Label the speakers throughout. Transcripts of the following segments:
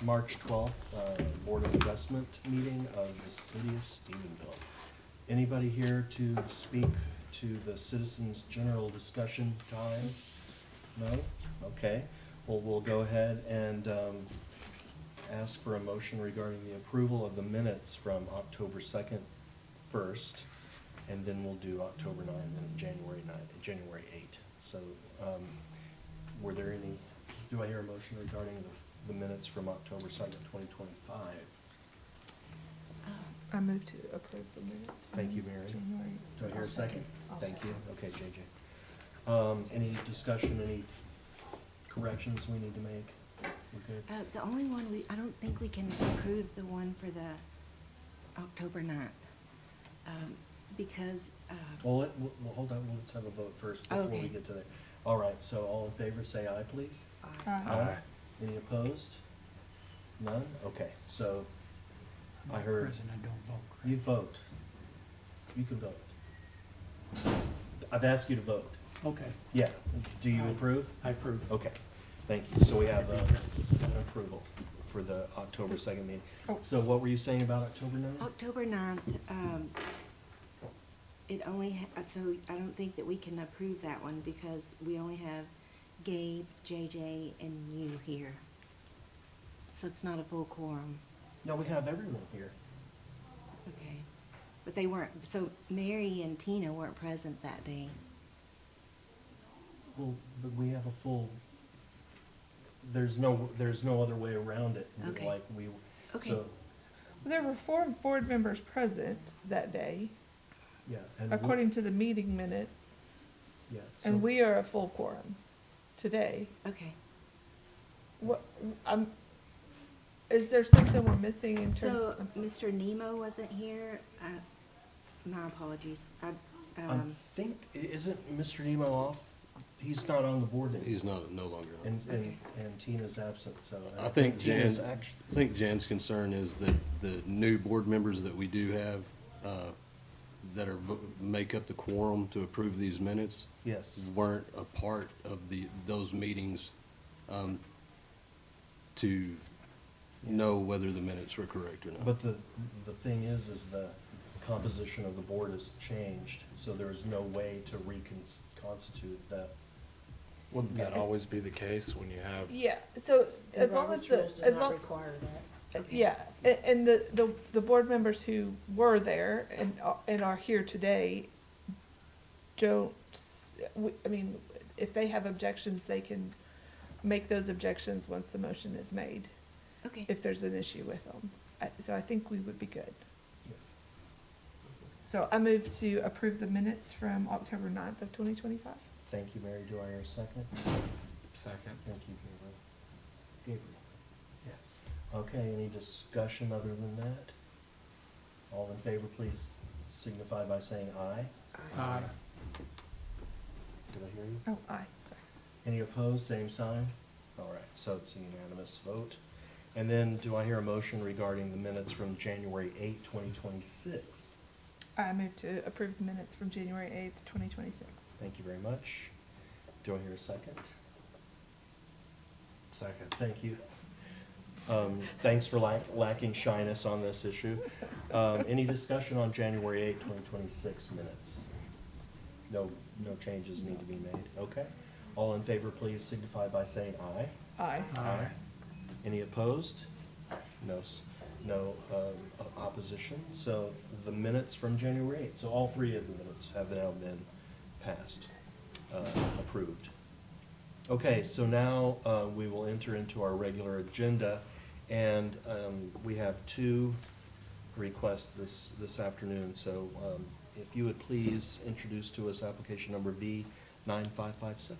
Speaker 1: March 12th, Board of Adjustment meeting of the City of Stephenville. Anybody here to speak to the citizens' general discussion time? No? Okay. Well, we'll go ahead and ask for a motion regarding the approval of the minutes from October 2nd, 1st, and then we'll do October 9th and January 9th, January 8th. So, were there any, do I hear a motion regarding the minutes from October 2nd, 2025?
Speaker 2: I move to approve the minutes. from
Speaker 1: Thank you, Mary.
Speaker 2: January.
Speaker 1: Do I hear a second?
Speaker 2: I'll
Speaker 1: Thank you.
Speaker 2: second.
Speaker 1: Okay, JJ. Any discussion, any corrections we need to make? We're good?
Speaker 3: The only one I don't think we can approve the one for the October 9th, because,
Speaker 1: Well, hold on, let's have a vote first before we
Speaker 3: Okay.
Speaker 1: get to that. All right, so all in favor, say aye, please.
Speaker 2: Aye.
Speaker 1: Any opposed? None? Okay, so I heard,
Speaker 4: President, I don't vote.
Speaker 1: you vote. You can vote. I've asked you to vote.
Speaker 4: Okay,
Speaker 1: Yeah, do you
Speaker 4: Aye.
Speaker 1: approve?
Speaker 4: I approve.
Speaker 1: Okay, thank you. So we have an approval for the October 2nd meeting.
Speaker 2: Oh.
Speaker 1: So what were you saying about October 9th?
Speaker 3: October 9th, it only, so I don't think that we can approve that one because we only have Gabe, JJ, and you here. So it's not a full quorum.
Speaker 1: No, we have everyone here.
Speaker 3: Okay. But they weren't, so Mary and Tina weren't present that day.
Speaker 1: Well, but we have a full, there's no other way around it.
Speaker 3: Okay.
Speaker 1: Like we,
Speaker 3: Okay.
Speaker 1: so,
Speaker 2: There were 4 board members present that day,
Speaker 1: yeah. and
Speaker 2: according to the meeting minutes,
Speaker 1: Yeah.
Speaker 2: and
Speaker 1: so-
Speaker 2: we are a full quorum today.
Speaker 3: Okay.
Speaker 2: What, is there something we're missing in terms?
Speaker 3: So,
Speaker 2: I'm sorry.
Speaker 3: Mr. Nemo wasn't here. My apologies.
Speaker 1: I think, isn't Mr. Nemo off? He's not on the board anymore.
Speaker 5: He's not, no longer on.
Speaker 1: And Tina's absent, so.
Speaker 5: I think
Speaker 1: Tina's
Speaker 5: Jan,
Speaker 1: actually.
Speaker 5: I think Jan's concern is that the new board members that we do have, that make up the quorum to approve these minutes,
Speaker 1: Yes.
Speaker 5: weren't a part of those meetings, to know whether the minutes were correct or not.
Speaker 1: But the thing is the composition of the board has changed, so there's no way to reconstitute that.
Speaker 6: Wouldn't that always be the case when you have?
Speaker 2: Yeah, so as long as the, as long,
Speaker 7: require that.
Speaker 2: yeah, and the board members who were there and are here today don't, I mean, if they have objections, they can make those objections once the motion is made,
Speaker 3: Okay.
Speaker 2: if there's an issue with them. So I think we would be good.
Speaker 1: Yeah.
Speaker 2: So I move to approve the minutes from October 9th of 2025.
Speaker 1: Thank you, Mary. Do I hear a second?
Speaker 6: Second.
Speaker 1: Thank you, Gabriel. Gabriel? Yes. Okay, any discussion other than that? All in favor, please signify by saying aye.
Speaker 4: Aye.
Speaker 1: Did I hear you?
Speaker 2: Oh, aye, sorry.
Speaker 1: Any opposed, same sign? All right, so it's a unanimous vote. And then do I hear a motion regarding the minutes from January 8th, 2026?
Speaker 2: I move to approve the minutes from January 8th, 2026.
Speaker 1: Thank you very much. Do I hear a second?
Speaker 6: Second.
Speaker 1: Thank you. Thanks for lacking shyness on this issue. Any discussion on January 8th, 2026 minutes? No changes need to be made, okay? All in favor, please signify by saying aye.
Speaker 2: Aye.
Speaker 1: Aye. Any opposed? No opposition. So the minutes from January 8th, so all 3 of the minutes have now been passed, approved. Okay, so now we will enter into our regular agenda, and we have 2 requests this afternoon. So if you would please introduce to us application number V9557.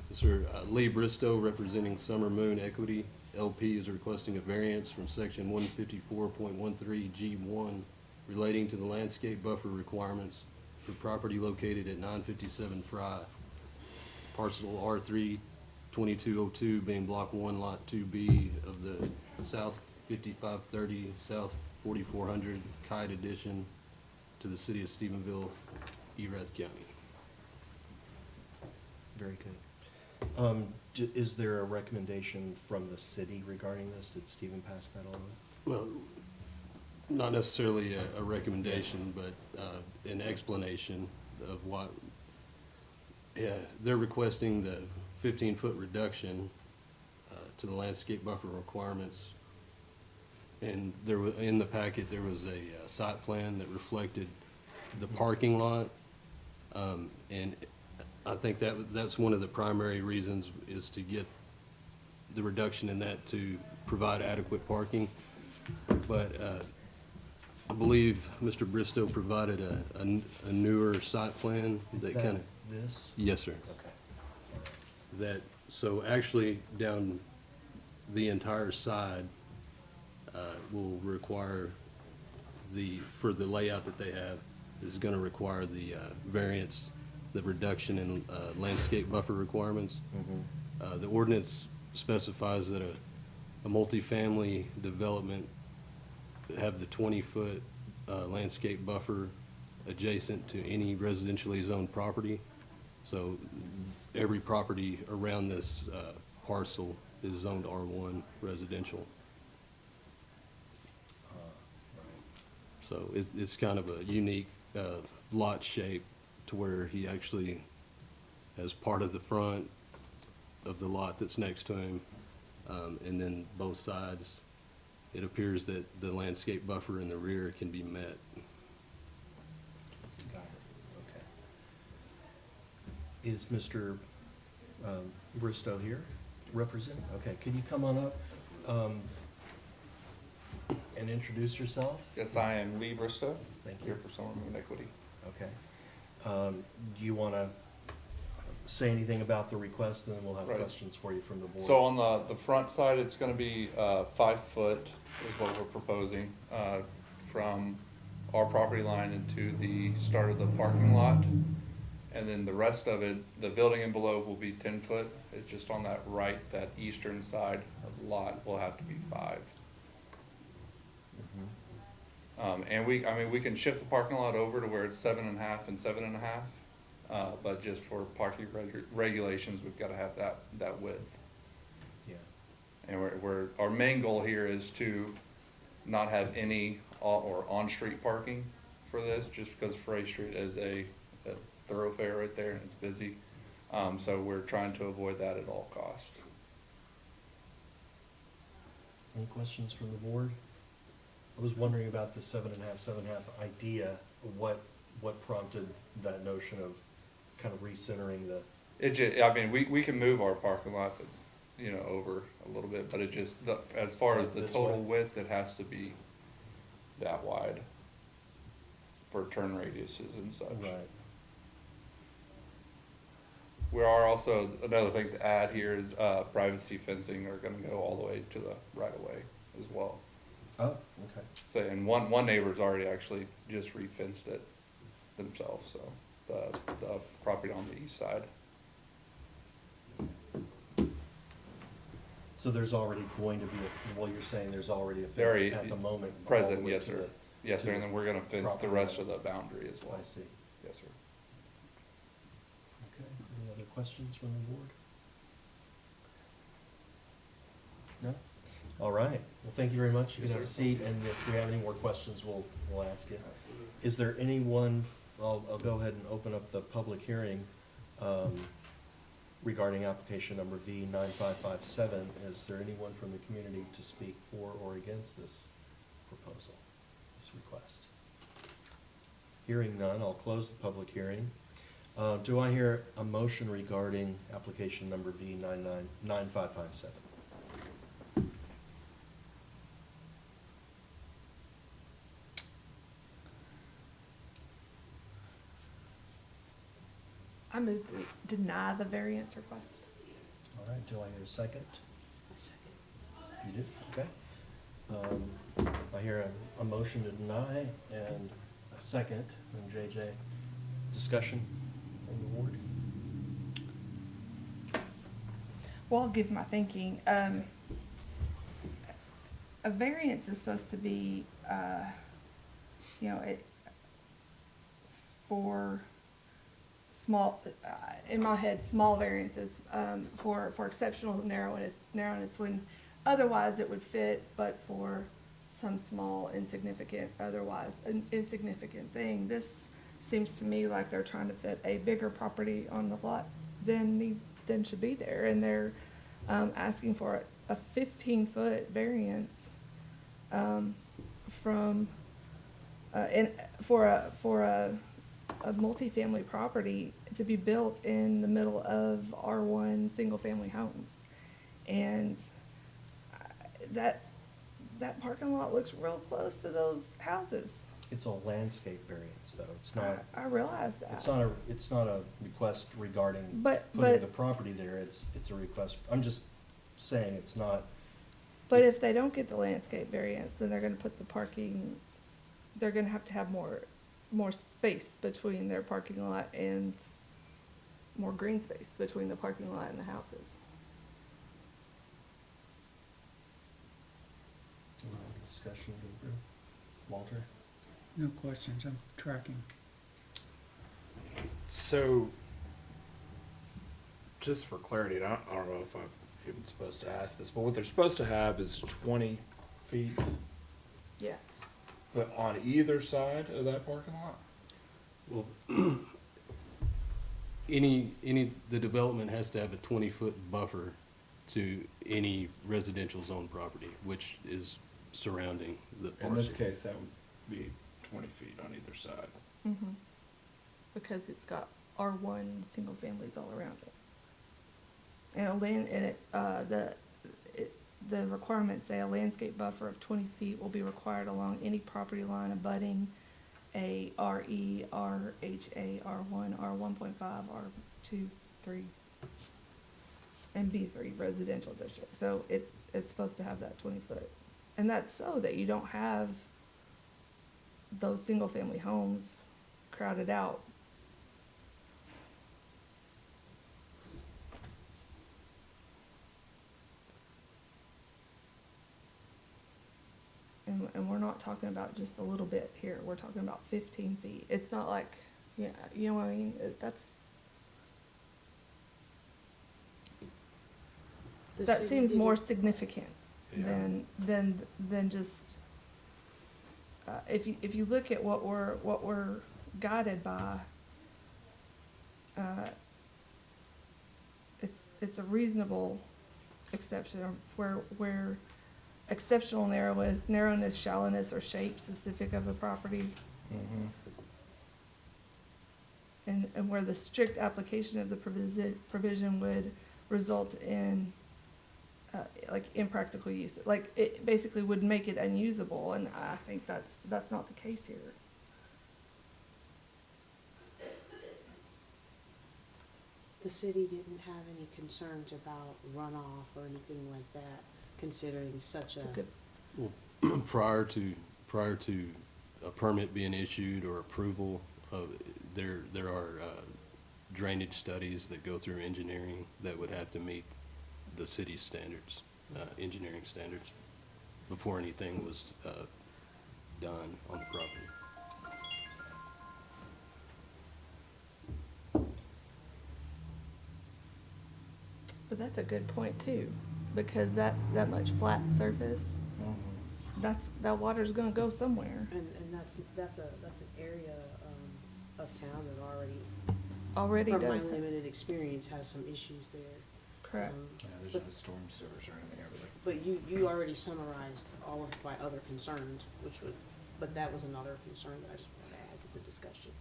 Speaker 5: Yes, sir. Lee Bristow, representing Summer Moon Equity LP, is requesting a variance from section 154.13G1 relating to the landscape buffer requirements for property located at 957 Fry, parcel R3-2202 being block 1, lot 2B of the South 5530, South 4400 Kite addition to the city of Stephenville, Erath County.
Speaker 1: Very good. Is there a recommendation from the city regarding this? Did Stephen pass that on?
Speaker 5: Well, not necessarily a recommendation, but an explanation of what, yeah, they're requesting the 15-foot reduction to the landscape buffer requirements. And there was, in the packet, there was a site plan that reflected the parking lot. And I think that's one of the primary reasons, is to get the reduction in that to provide adequate parking. But I believe Mr. Bristow provided a newer site plan
Speaker 1: Is
Speaker 5: that
Speaker 1: that
Speaker 5: kind of.
Speaker 1: this?
Speaker 5: Yes, sir.
Speaker 1: Okay.
Speaker 5: That, so actually down the entire side will require for the layout that they have, is gonna require the variance, the reduction in landscape buffer requirements. The ordinance specifies that a multifamily development have the 20-foot landscape buffer adjacent to any residentially zoned property. So every property around this parcel is zoned R1 residential. So it's kind of a unique lot shape to where he actually, as part of the front of the lot that's next to him, and then both sides, it appears that the landscape buffer in the rear can be met.
Speaker 1: Got it, okay. Is Mr. Bristow here representing? Okay, can you come on up and introduce yourself?
Speaker 4: Yes, I am Lee Bristow.
Speaker 1: Thank you.
Speaker 4: Here for Summer Moon Equity.
Speaker 1: Okay. Do you want to say anything about the request, and then we'll have
Speaker 4: Right.
Speaker 1: questions for you from the board?
Speaker 4: So on the front side, it's gonna be 5 foot is what we're proposing, from our property line into the start of the parking lot. And then the rest of it, the building envelope will be 10 foot. It's just on that that eastern side of the lot will have to be 5. And we can shift the parking lot over to where it's 7.5 and 7.5. But just for parking regulations, we've gotta have that width.
Speaker 1: Yeah,
Speaker 4: And our main goal here is to not have any on-street parking for this, just because Frey Street is a thoroughfare right there and it's busy. So we're trying to avoid that at all costs.
Speaker 1: any questions from the board? I was wondering about the 7.5 idea. What prompted that notion of kind of recentering the?
Speaker 4: We can move our parking lot, over a little bit, but it just, as far as the
Speaker 1: This
Speaker 4: total
Speaker 1: way?
Speaker 4: width, it has to be that wide for turn radiuses and such.
Speaker 1: Right.
Speaker 4: We are also, another thing to add here is, privacy fencing are gonna go all the way to the right of way as well.
Speaker 1: Oh, okay.
Speaker 4: So, and one neighbor's already actually just re-fenced it themselves, so, the property on the east side.
Speaker 1: So there's already going to be, you're saying there's already a
Speaker 4: Very
Speaker 1: fence at the moment? all the
Speaker 4: present,
Speaker 1: way
Speaker 4: yes,
Speaker 1: to
Speaker 4: sir.
Speaker 1: the-
Speaker 4: Yes,
Speaker 1: to
Speaker 4: sir, and then we're gonna fence the
Speaker 1: property
Speaker 4: rest
Speaker 1: line.
Speaker 4: of the boundary as well.
Speaker 1: I see.
Speaker 4: Yes, sir.
Speaker 1: Okay, any other questions from the board? No? All right, well, thank you very much. You
Speaker 4: Yes,
Speaker 1: can have a
Speaker 4: sir.
Speaker 1: seat, and if we have any more questions, we'll ask you. Is there anyone, I'll go ahead and open up the public hearing regarding application number V 9557. Is there anyone from the community to speak for or against this proposal, this request? Hearing none, I'll close the public hearing. Do I hear a motion regarding application number V 9557?
Speaker 2: I move we deny the variance request.
Speaker 1: All right, do I hear a second? You did, okay. I hear a motion to deny and a second from JJ. Discussion from the board?
Speaker 2: Well, I'll give my thinking. A variance is supposed to be, for small, in my head, small variances, for exceptional narrowness, when otherwise it would fit, but for some small insignificant, otherwise an insignificant thing. This seems to me like they're trying to fit a bigger property on the lot than should be there, and they're, asking for a 15-foot variance, from, for a multifamily property to be built in the middle of R1 single-family homes. And that parking lot looks real close to those houses.
Speaker 1: It's a landscape variance, though. It's not,
Speaker 2: I realize that.
Speaker 1: it's not a request regarding
Speaker 2: But-
Speaker 1: putting
Speaker 2: but-
Speaker 1: the property there. It's a request, I'm just saying it's not,
Speaker 2: But if they don't get the landscape variance, then they're gonna put the parking, they're gonna have to have more space between their parking lot and more green space between the parking lot and the houses.
Speaker 1: discussion, Walter?
Speaker 7: No questions, I'm tracking.
Speaker 6: So, just for clarity, and I don't know if I'm even supposed to ask this, but what they're supposed to have is 20 feet,
Speaker 2: Yes.
Speaker 6: but on either side of that parking lot?
Speaker 5: Well, the development has to have a 20-foot buffer to any residential zone property, which is surrounding the parcel.
Speaker 6: In this case, that would be 20 feet on either side.
Speaker 2: Mm-hmm. Because it's got R1 single families all around it. The requirements say a landscape buffer of 20 feet will be required along any property line abutting a RE, RHA, R1, R1.5, R2, 3, and B3 residential district. So it's supposed to have that 20 foot. And that's so that you don't have those single family homes crowded out. And we're not talking about just a little bit here, we're talking about 15 feet. It's not like, yeah, you know what I mean? That seems more significant
Speaker 6: Yeah.
Speaker 2: than just, if you look at what we're guided by, it's a reasonable exception of where exceptional narrowness, shallowness, or shape specific of a property, and where the strict application of the provision would result in like impractical use, like it basically would make it unusable, and I think that's not the case here.
Speaker 8: The city didn't have any concerns about runoff or anything like that, considering such
Speaker 2: It's
Speaker 8: a,
Speaker 2: a good,
Speaker 5: Well, prior to a permit being issued or approval, there are drainage studies that go through engineering that would have to meet the city's standards, engineering standards, before anything was done on the property.
Speaker 2: but that's a good point too, because that much flat surface, that water's gonna go somewhere.
Speaker 8: and that's an area, of town that
Speaker 2: Already
Speaker 8: from my
Speaker 2: does that.
Speaker 8: limited experience, has some issues there.
Speaker 2: Correct.
Speaker 6: Yeah, there's
Speaker 8: But-
Speaker 6: no storm sewers or anything over there.
Speaker 8: But you already summarized all of my other concerns, but that was another concern that I just wanted to add to the discussion.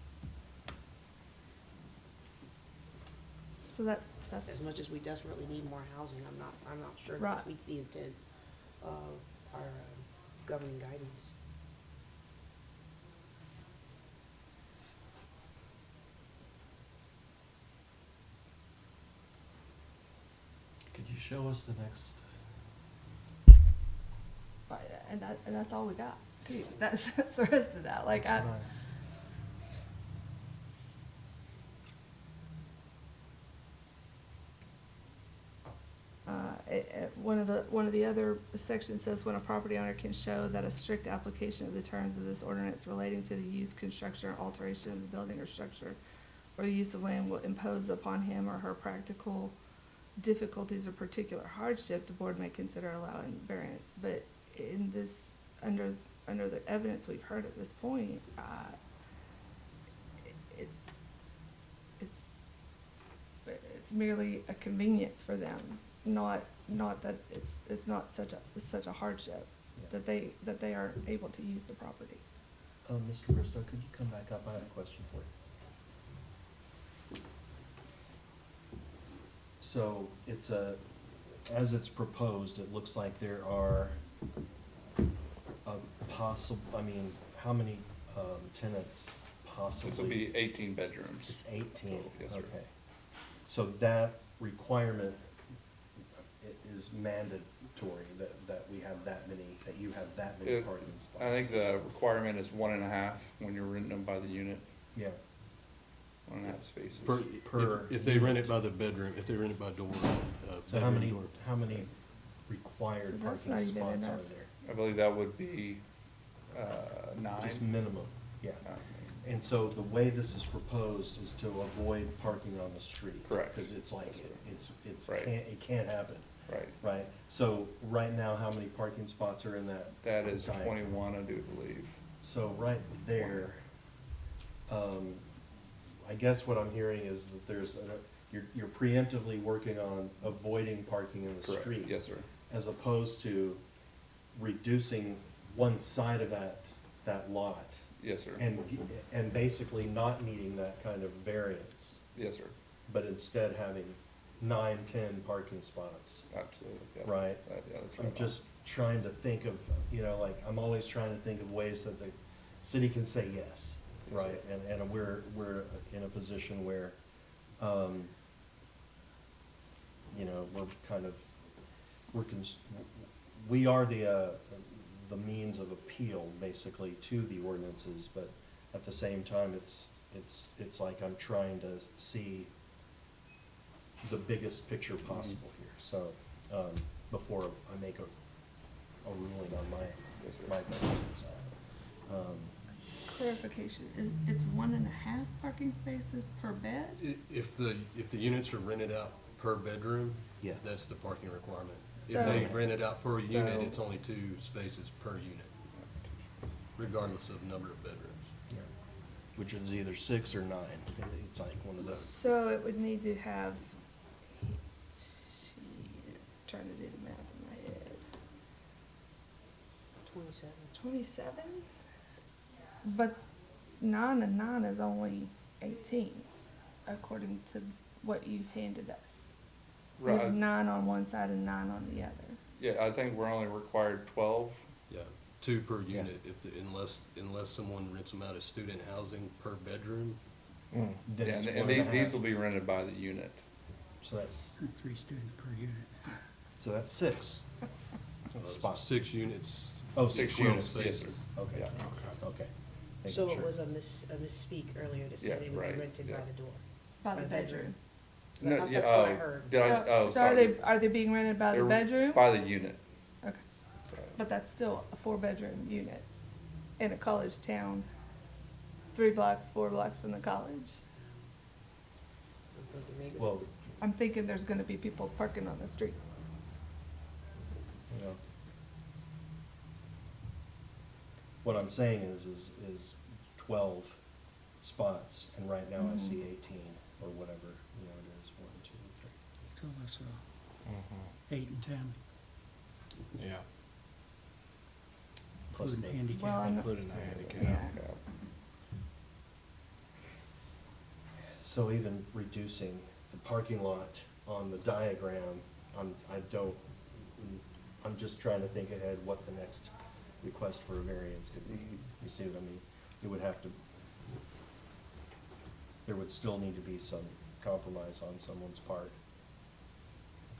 Speaker 2: So that's,
Speaker 8: As much as we desperately need more housing, I'm not sure
Speaker 2: Right.
Speaker 8: this meets the intent of our governing guidance.
Speaker 1: Could you show us the next?
Speaker 2: right, and that's all we got too. That's the rest of that, like
Speaker 1: That's
Speaker 2: I.
Speaker 1: what
Speaker 2: One of the other sections says when a property owner can show that a strict application of the terms of this ordinance relating to the use, construction, or alteration of the building or structure or the use of land will impose upon him or her practical difficulties or particular hardship, the board may consider allowing variance. But in this, under the evidence we've heard at this point, it, it's merely a convenience for them, not that it's not such a hardship,
Speaker 1: Yeah.
Speaker 2: that they are able to use the property.
Speaker 1: Mr. Bristow, could you come back up? I have a question for you. So it's as it's proposed, it looks like there are how many tenants possibly?
Speaker 4: This will be 18 bedrooms.
Speaker 1: It's 18,
Speaker 4: Yes, sir.
Speaker 1: okay. So that requirement is mandatory, that we have that many, that you have that many
Speaker 4: It-
Speaker 1: parking spots?
Speaker 4: I think the requirement is 1.5 when you're renting them by the unit,
Speaker 1: Yeah,
Speaker 4: 1.5 spaces.
Speaker 5: If they rent it by the bedroom, if they rent it by door,
Speaker 1: so how many
Speaker 5: bedroom door.
Speaker 2: So
Speaker 1: required
Speaker 2: that's
Speaker 1: parking
Speaker 2: not even
Speaker 1: spots are
Speaker 2: enough.
Speaker 1: there?
Speaker 4: I believe that would be 9.
Speaker 1: Just minimum, yeah. And so the way this is proposed is to avoid parking on the street.
Speaker 4: Correct.
Speaker 1: Because it's like,
Speaker 4: Yes, sir. Right.
Speaker 1: it can't happen,
Speaker 4: Right.
Speaker 1: right? So right now, how many parking spots are in that?
Speaker 4: That is
Speaker 1: diagram?
Speaker 4: 21, I do believe.
Speaker 1: So right there, I guess what I'm hearing is that you're preemptively working on avoiding parking in the
Speaker 4: Correct.
Speaker 1: street.
Speaker 4: Yes, sir.
Speaker 1: As opposed to reducing one side of that lot
Speaker 4: Yes, sir.
Speaker 1: and basically not needing that kind of variance,
Speaker 4: Yes, sir.
Speaker 1: but instead having 9, 10 parking spots,
Speaker 4: Absolutely. Yeah.
Speaker 1: right?
Speaker 4: Yeah, that's
Speaker 1: I'm
Speaker 4: right.
Speaker 1: just trying to think of, like, I'm always trying to think of ways that the city can say yes,
Speaker 4: Yes,
Speaker 1: right? And we're in a position where, we're kind of, we are the means of appeal, basically, to the ordinances, but at the same time, it's like I'm trying to see the biggest picture possible here, so, before I make a ruling on
Speaker 4: Yes, sir.
Speaker 1: my thing, so.
Speaker 2: Clarification, it's 1.5 parking spaces per bed?
Speaker 5: If the units are rented out per bedroom,
Speaker 1: Yeah.
Speaker 5: that's the parking requirement. If
Speaker 2: So-
Speaker 5: they rent it out per unit,
Speaker 2: so-
Speaker 5: it's only 2 spaces per unit, regardless of number of bedrooms.
Speaker 1: Yeah. Which is either 6 or 9, it's like one of those.
Speaker 2: So it would need to have, trying to do the math in my head,
Speaker 8: 27.
Speaker 2: 27? But 9 and 9 is only 18, according to what you handed us. We have
Speaker 4: Right.
Speaker 2: 9 on one side and 9 on the other.
Speaker 4: Yeah, I think we're only required 12.
Speaker 5: Yeah, 2 per
Speaker 1: Yeah.
Speaker 5: unit, unless someone rents them out as student housing per bedroom.
Speaker 1: Then
Speaker 4: Yeah,
Speaker 1: it's
Speaker 4: and
Speaker 1: 1.5.
Speaker 4: these will be rented by the unit.
Speaker 1: So that's
Speaker 7: 3 students per unit.
Speaker 1: 6 spots.
Speaker 5: 6 units.
Speaker 1: Oh,
Speaker 4: 6
Speaker 5: 12
Speaker 4: units, yes, sir.
Speaker 5: spaces.
Speaker 1: Okay,
Speaker 4: Yeah.
Speaker 1: okay. Making
Speaker 8: So it
Speaker 1: sure.
Speaker 8: was a misspeak earlier to say
Speaker 4: Yeah,
Speaker 8: they would
Speaker 4: right,
Speaker 8: be rented by
Speaker 4: yeah.
Speaker 8: the door.
Speaker 2: By the
Speaker 8: By
Speaker 2: bedroom.
Speaker 8: Is that not- that's what I heard.
Speaker 4: Did I,
Speaker 2: So-
Speaker 4: oh,
Speaker 2: So
Speaker 4: sorry.
Speaker 2: are they being rented by the
Speaker 4: They're
Speaker 2: bedroom?
Speaker 4: By the unit.
Speaker 2: Okay, but that's still a 4-bedroom unit in a college town, 3 blocks, 4 blocks from the college.
Speaker 8: I'm thinking maybe.
Speaker 1: Well,
Speaker 2: I'm thinking there's gonna be people parking on the street.
Speaker 1: you know. What I'm saying is 12 spots, and right now I see 18, or whatever, it is, 1, 2, 3.
Speaker 7: So that's 8 and 10,
Speaker 6: Yeah,
Speaker 1: Plus
Speaker 7: including
Speaker 1: the,
Speaker 7: handicap.
Speaker 2: Well, I'm not-
Speaker 6: including the handicap.
Speaker 2: Yeah.
Speaker 4: Yeah.
Speaker 1: so even reducing the parking lot on the diagram, I'm just trying to think ahead what the next request for a variance could be. You see what I mean? It would have to, there would still need to be some compromise on someone's part.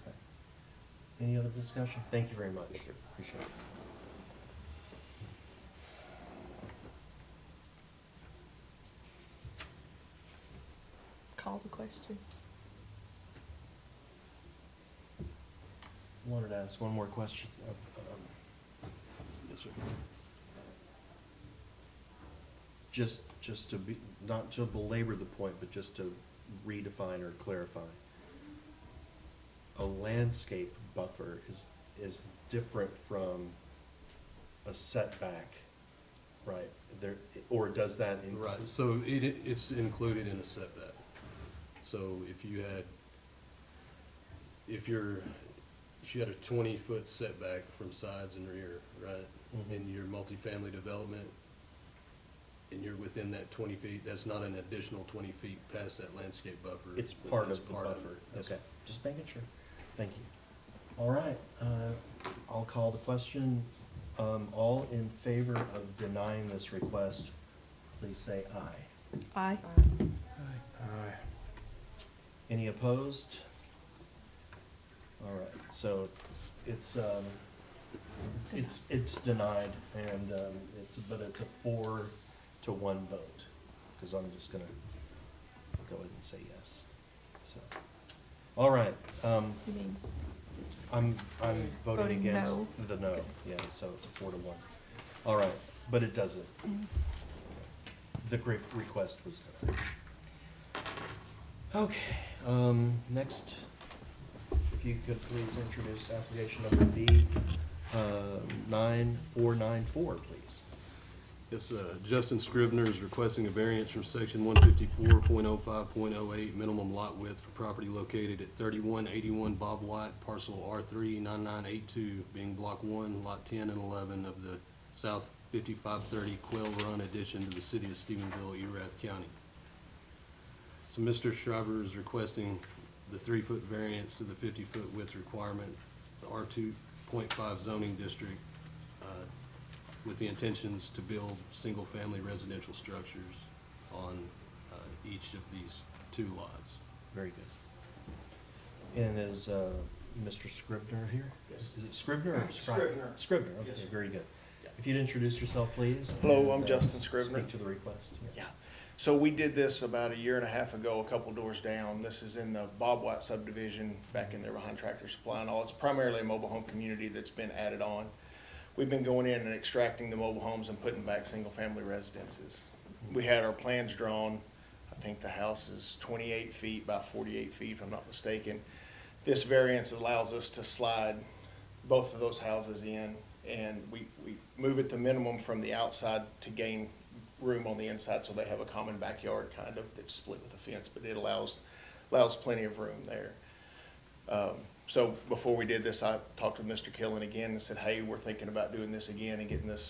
Speaker 1: Okay. Any other discussion? Thank you very much.
Speaker 4: Yes, sir.
Speaker 1: Appreciate it.
Speaker 2: Call the question.
Speaker 1: Wanted to ask one more question of,
Speaker 5: Yes, sir.
Speaker 1: just to be, not to belabor the point, but just to redefine or clarify. A landscape buffer is different from a setback, right? There, or does that include?
Speaker 5: Right, so it's included in a setback. So if you had, if you had a 20-foot setback from sides and rear, right?
Speaker 1: Mhm.
Speaker 5: In your multifamily development, and you're within that 20 feet, that's not an additional 20 feet past that landscape buffer.
Speaker 1: It's part
Speaker 5: That's
Speaker 1: of the
Speaker 5: part of
Speaker 1: buffer,
Speaker 5: it. Yes,
Speaker 1: okay, just making sure, thank you. All right, I'll call the question. All in favor of denying this request, please say aye.
Speaker 2: Aye.
Speaker 6: Aye.
Speaker 1: Any opposed? All right, so it's denied, and, but it's a 4-to-1 vote, because I'm just gonna go ahead and say yes, so. All right,
Speaker 2: You mean,
Speaker 1: I'm voting
Speaker 2: Voting
Speaker 1: against
Speaker 2: no.
Speaker 1: the no,
Speaker 2: Okay.
Speaker 1: yeah, so it's a 4-to-1. All right, but it doesn't, the great request was denied. Okay, next, if you could please introduce application number B, 9494, please.
Speaker 5: Yes, Justin Scrivener is requesting a variance from section 154.05.08, minimum lot width for property located at 3181 Bob White, parcel R39982, being block 1, lot 10 and 11 of the South 5530 Quail Run addition to the city of Stephenville, Erath County. So Mr. Shriver is requesting the 3-foot variance to the 50-foot width requirement, the R2.5 zoning district, with the intentions to build single-family residential structures on each of these 2 lots.
Speaker 1: Very good. And is Mr. Scrivener here?
Speaker 9: Yes.
Speaker 1: Is it Scrivener or Scrivener?
Speaker 9: Scrivener.
Speaker 1: Scrivener, okay,
Speaker 9: Yes.
Speaker 1: very good.
Speaker 9: Yeah.
Speaker 1: If you'd introduce yourself, please.
Speaker 9: Hello,
Speaker 1: and,
Speaker 9: I'm Justin Scrivener.
Speaker 1: Speak to the request.
Speaker 9: Yeah. So we did this about a year and a half ago, a couple doors down. This is in the Bob White subdivision, back in there behind Tractor Supply and all. It's primarily a mobile home community that's been added on. We've been going in and extracting the mobile homes and putting back single-family residences. We had our plans drawn. I think the house is 28 feet by 48 feet, if I'm not mistaken. This variance allows us to slide both of those houses in, and we move it to minimum from the outside to gain room on the inside, so they have a common backyard kind of that's split with a fence, but it allows plenty of room there. So before we did this, I talked with Mr. Killen again and said, hey, we're thinking about doing this again and getting the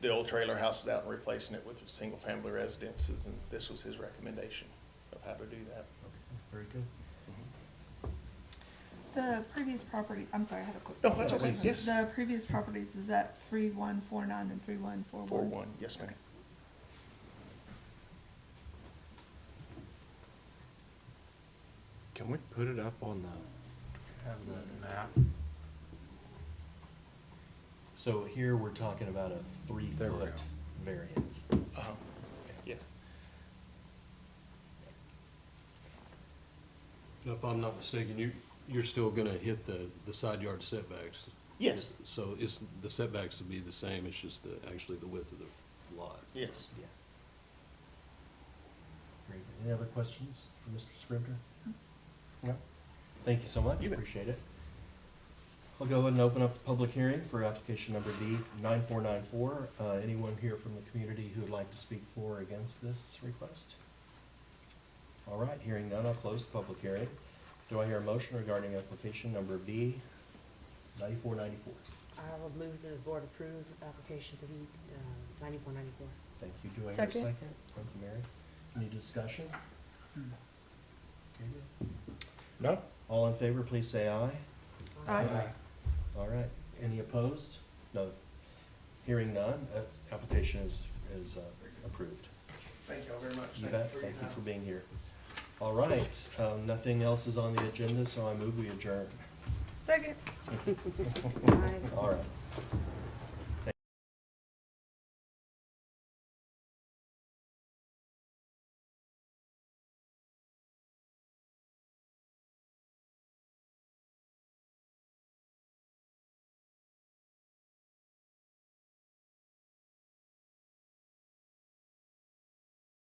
Speaker 9: old trailer houses out and replacing it with single-family residences, and this was his recommendation of how to do that.
Speaker 1: Okay, very good.
Speaker 2: the previous property, I'm sorry, I had a quick.
Speaker 9: No, that's okay,
Speaker 2: question.
Speaker 9: yes.
Speaker 2: The previous properties, is that 3149 and 3141?
Speaker 9: 4-1, yes, ma'am.
Speaker 6: Can we put it up on the map?
Speaker 1: So here we're talking about a
Speaker 6: There we
Speaker 1: 3-foot
Speaker 6: go.
Speaker 1: variance.
Speaker 9: Uh-huh. Yes.
Speaker 5: Now, if I'm not mistaken, you're still gonna hit the side yard setbacks.
Speaker 9: Yes.
Speaker 5: So the setbacks will be the same, it's just actually the width of the lot.
Speaker 9: Yes.
Speaker 1: Yeah. Very good. Any other questions for Mr. Scrivener? No? Thank you so much,
Speaker 9: You bet.
Speaker 1: appreciate it. I'll go ahead and open up the public hearing for application number B, 9494. Anyone here from the community who would like to speak for or against this request? All right, hearing none, I'll close the public hearing. Do I hear a motion regarding application number B, 9494?
Speaker 8: I will move the board approve application to be 9494.
Speaker 1: Thank you. Do I hear a
Speaker 2: Second.
Speaker 1: second? Thank you, Mary. Any discussion?
Speaker 6: No?
Speaker 1: All in favor, please say aye.
Speaker 2: Aye.
Speaker 1: All right. Any opposed? No. Hearing none, application is approved.
Speaker 9: Thank you all very much.
Speaker 1: You bet. Thank you for being here. All right, nothing else is on the agenda, so I move we adjourn.
Speaker 2: Second.
Speaker 8: Aye.
Speaker 1: All right.